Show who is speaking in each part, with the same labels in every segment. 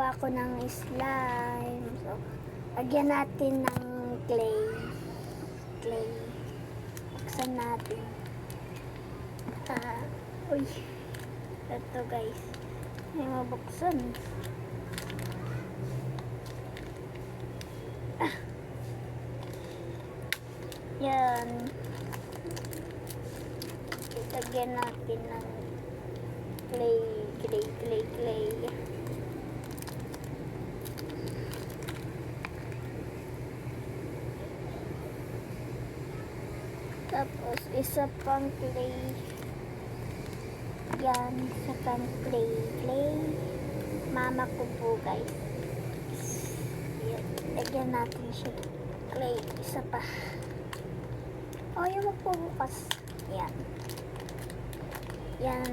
Speaker 1: Gagawa ko ng slime. So, lagyan natin ng clay. Buksan natin. Uy. Ito guys. May mabuksan. Yan. Lagyan natin ng clay. Tapos, isa pang clay. Yan, isa pang clay. Mama ko po, guys. Yan, lagyan natin siya. Clay, isa pa. O, yung magpubukas. Yan. Yan.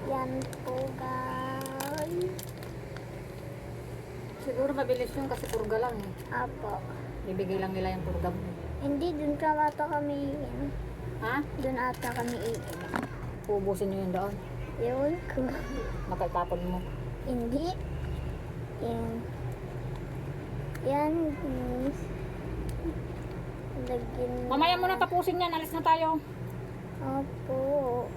Speaker 1: Yan po, guys.
Speaker 2: Siguro mabilis yun kasi purga lang eh.
Speaker 1: Apo.
Speaker 2: Bibigay lang nila yung purga mo.
Speaker 1: Hindi, dun ka ata kami iin.
Speaker 2: Ha?
Speaker 1: Dun ata kami iin.
Speaker 2: Pubusin nyo yun doon.
Speaker 1: Yun ko.
Speaker 2: Makaitapon mo.
Speaker 1: Hindi. Yan. Yan, guys. Lagyan na.
Speaker 2: Mamaya mo na tapusin yan. Alis na tayo.
Speaker 1: Opo.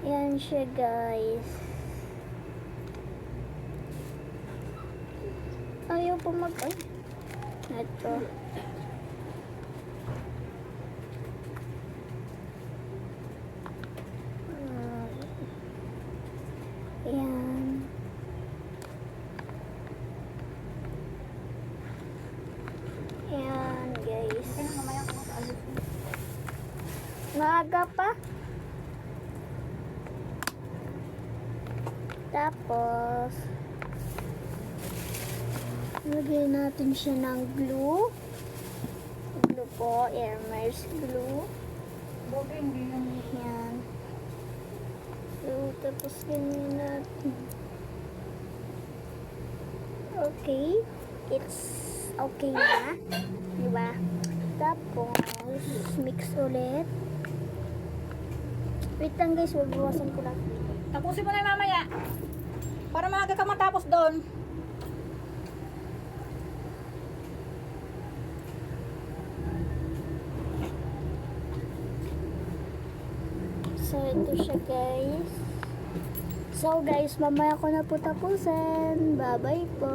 Speaker 1: Yan siya, guys. Ayaw po ay. Ito. Yan. Yan, guys. Maaga pa. Tapos, lagyan natin siya ng glue. Glue po, Hermes glue.
Speaker 2: Bobe, hindi yung...
Speaker 1: Yan. So, tapos ganyan natin. Okay. It's okay na. Diba? Tapos, mix ulit. Wait lang guys, babawasan ko lang.
Speaker 2: Tapusin mo na yung mamaya. Para maaga ka matapos doon.
Speaker 1: So, ito siya guys. So guys, mamaya ko na po tapusin. Bye-bye po.